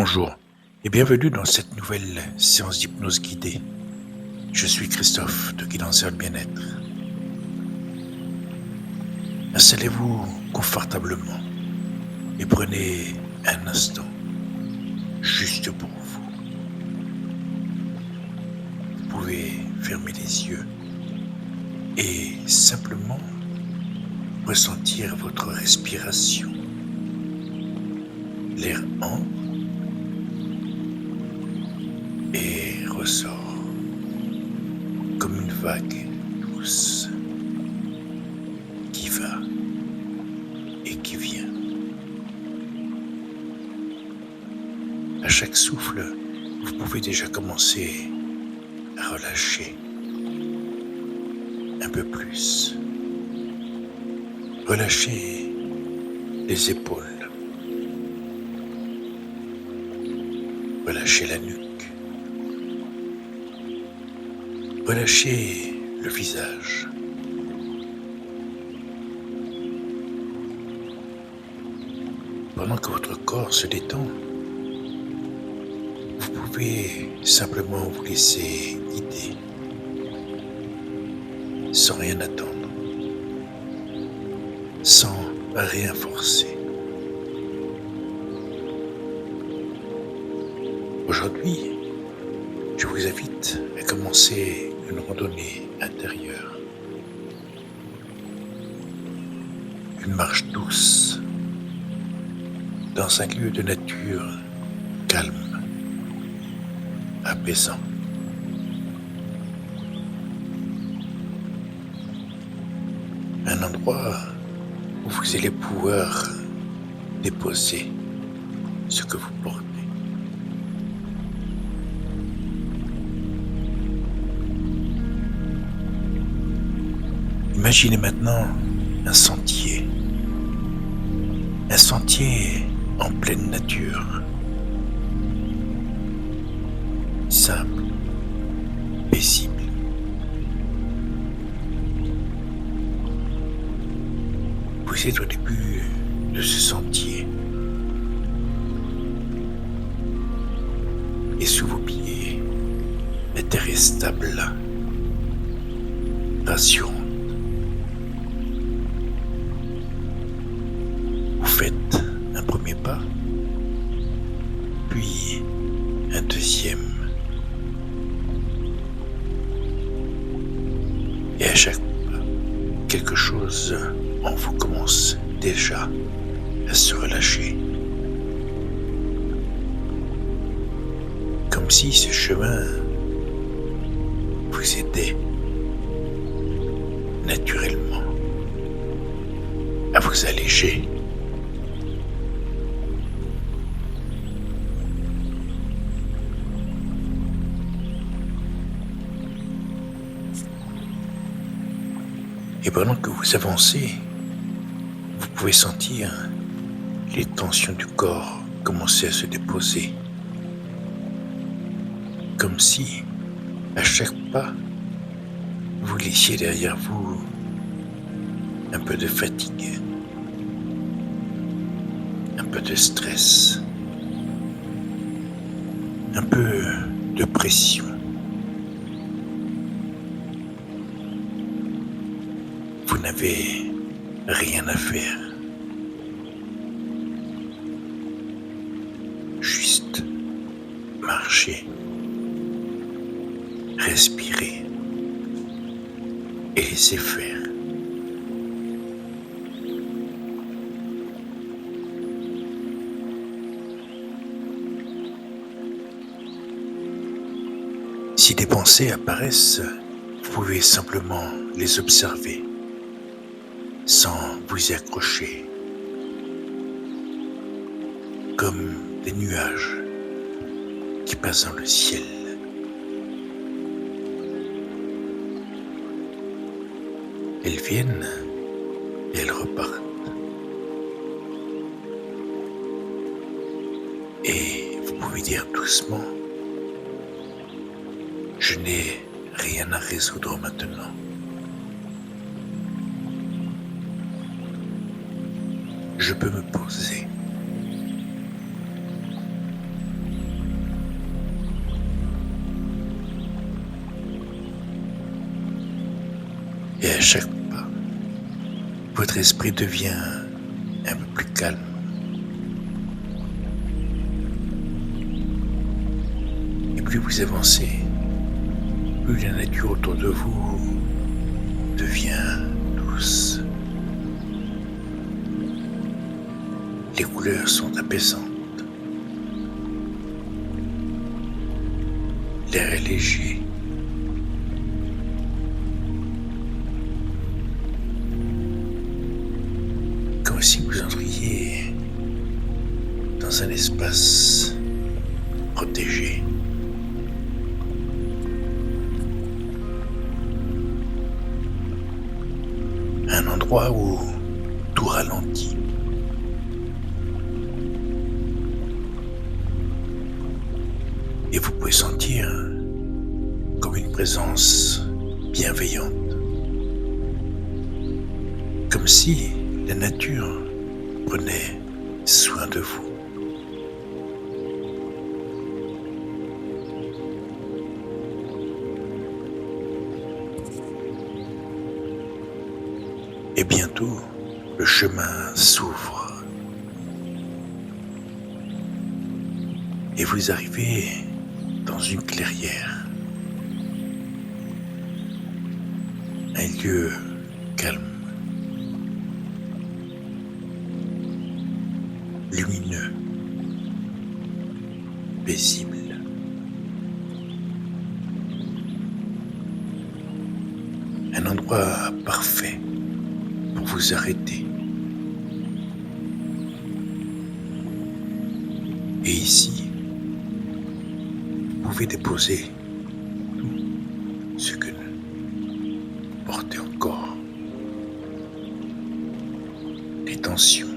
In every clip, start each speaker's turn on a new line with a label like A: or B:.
A: Bonjour et bienvenue dans cette nouvelle séance d'hypnose guidée. Je suis Christophe de Guidance vers le bien-être. Installez-vous confortablement et prenez un instant juste pour vous. Vous pouvez fermer les yeux et simplement ressentir votre respiration. L'air entre et ressort comme une vague douce qui va et qui vient. À chaque souffle, vous pouvez déjà commencer à relâcher un peu plus. Relâchez les épaules. Relâchez la nuque. Relâchez le visage. Pendant que votre corps se détend, vous pouvez simplement vous laisser guider, sans rien attendre, sans rien forcer. Aujourd'hui, je vous invite à commencer une randonnée intérieure, une marche douce dans un lieu de nature calme, apaisant. Un endroit où vous allez pouvoir déposer ce que vous portez. Imaginez maintenant un sentier en pleine nature, simple, paisible. Vous êtes au début de ce sentier et sous vos pieds, la terre est stable, rassurante. Vous faites un premier pas, puis un deuxième. Et à chaque pas, quelque chose en vous commence déjà à se relâcher. Comme si ce chemin vous aidait naturellement à vous alléger. Et pendant que vous avancez, vous pouvez sentir les tensions du corps commencer à se déposer. Comme si, à chaque pas, vous laissiez derrière vous un peu de fatigue, un peu de stress, un peu de pression. Vous n'avez rien à faire. Juste marcher, respirer et laisser faire. Si des pensées apparaissent, vous pouvez simplement les observer, sans vous y accrocher, comme des nuages qui passent dans le ciel. Elles viennent et elles repartent. Et vous pouvez dire doucement, je n'ai rien à résoudre maintenant. Je peux me poser Et à chaque pas, votre esprit devient un peu plus calme. Et plus vous avancez, plus la nature autour de vous devient douce. Les couleurs sont apaisantes. L'air est léger. Comme si vous entriez dans un espace protégé. Un endroit où tout ralentit. Et vous pouvez sentir comme une présence bienveillante. Comme si la nature prenait soin de vous. Et bientôt, le chemin s'ouvre. Et vous arrivez dans une clairière. Un lieu calme, lumineux, paisible. Un endroit parfait pour vous arrêter. Et ici, vous pouvez déposer tout ce que vous portez encore. Les tensions,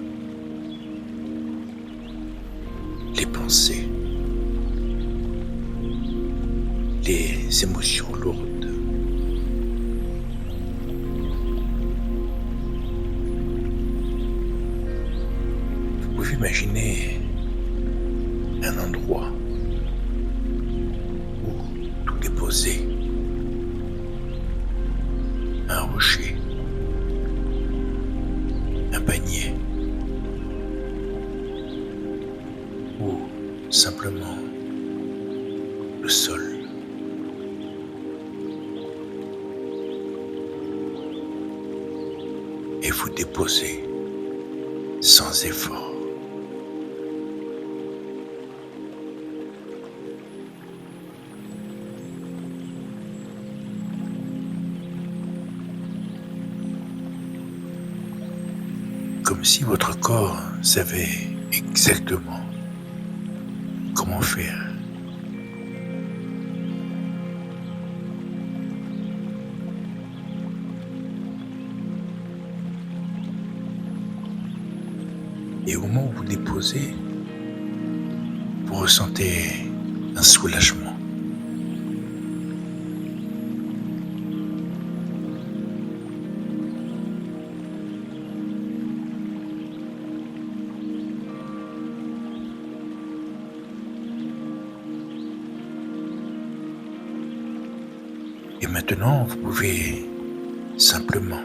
A: les pensées, les émotions lourdes. Vous pouvez imaginer un endroit où tout est posé. Un rocher, un panier, ou simplement le sol. Et vous déposez sans effort. Comme si votre corps savait exactement comment faire. Et au moment où vous déposez, vous ressentez un soulagement. Et maintenant, vous pouvez simplement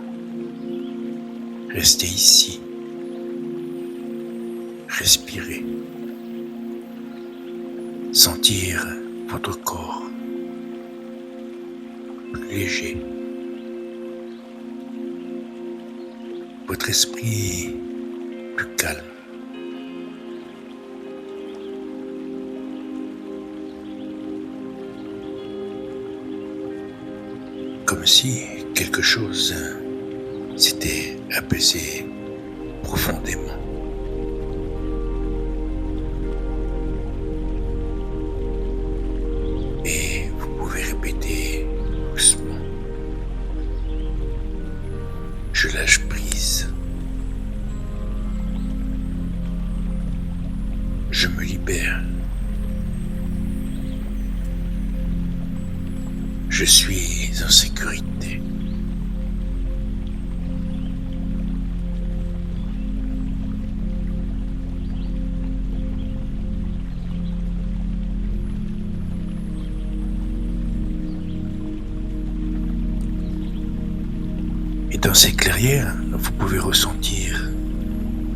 A: rester ici, respirer, sentir votre corps plus léger, votre esprit plus calme. Comme si quelque chose s'était apaisé profondément. Et vous pouvez répéter doucement. Je lâche prise. Je me libère. Je suis en sécurité. dans ces clairières, vous pouvez ressentir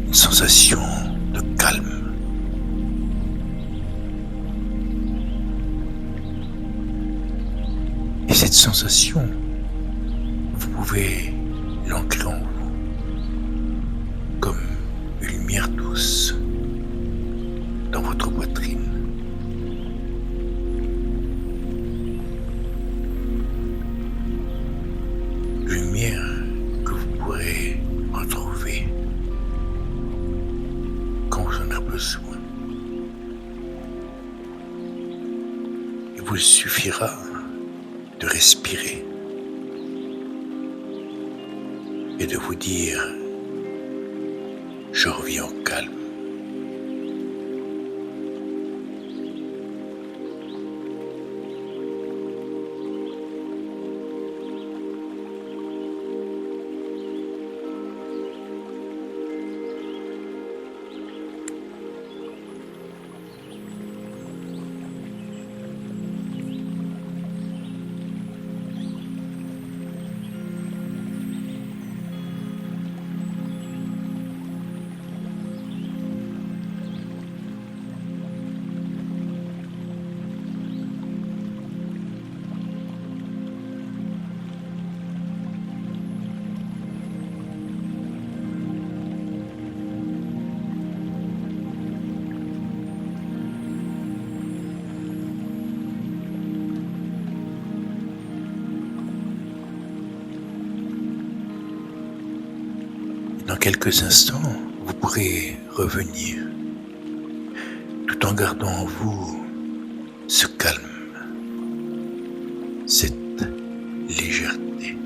A: une sensation de calme. Et cette sensation, vous pouvez l'ancrer en vous comme une lumière douce dans votre poitrine. Lumière que vous pourrez retrouver quand vous en avez besoin. Il vous suffira de respirer et de vous dire: je reviens au calme. Dans quelques instants, vous pourrez revenir tout en gardant en vous ce calme, cette légèreté.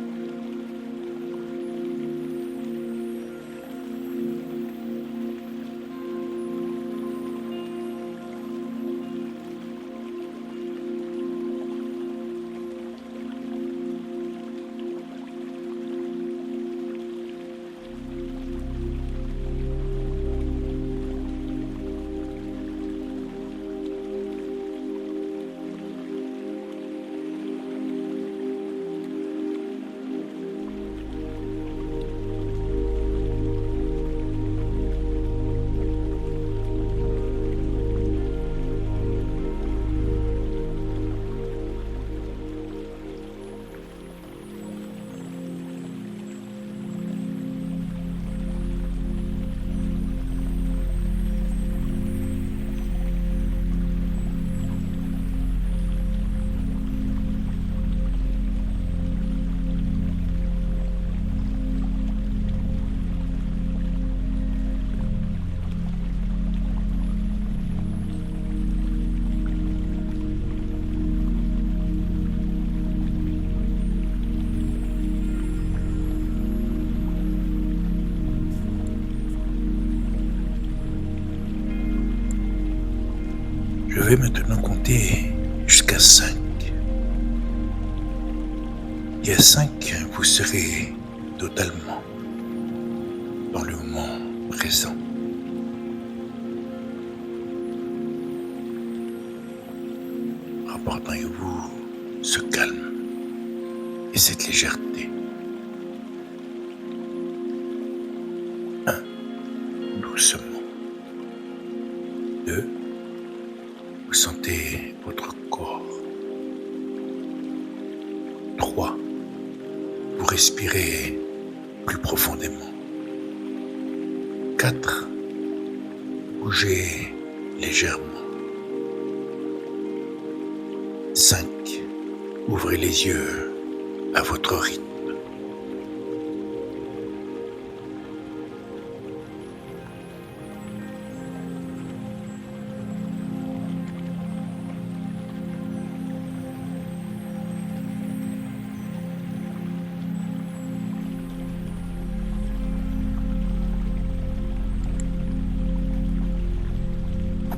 A: Je vais maintenant compter jusqu'à 5. Et à 5, vous serez totalement dans le moment présent. Rapportant avec vous ce calme et cette légèreté. 1. Doucement. 2. Vous sentez votre corps. 3. Vous respirez plus profondément. 4. Bougez légèrement. 5. Ouvrez les yeux à votre rythme.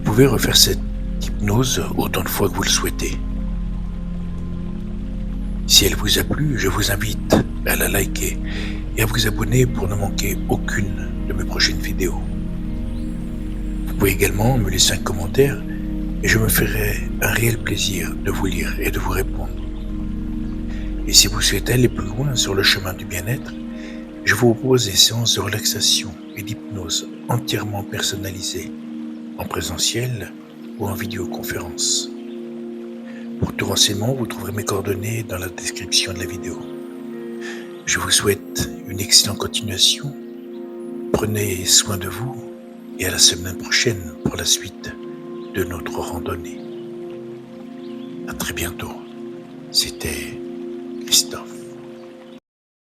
A: Vous pouvez refaire cette hypnose autant de fois que vous le souhaitez. Si elle vous a plu, je vous invite à la liker et à vous abonner pour ne manquer aucune de mes prochaines vidéos. Vous pouvez également me laisser un commentaire et je me ferai un réel plaisir de vous lire et de vous répondre. Et si vous souhaitez aller plus loin sur le chemin du bien-être, Je vous propose des séances de relaxation et d'hypnose entièrement personnalisées, en présentiel ou en vidéoconférence. Pour tout renseignement, vous trouverez mes coordonnées dans la description de la vidéo. Je vous souhaite une excellente continuation. Prenez soin de vous et à la semaine prochaine pour la suite de notre randonnée. À très bientôt. C'était Christophe.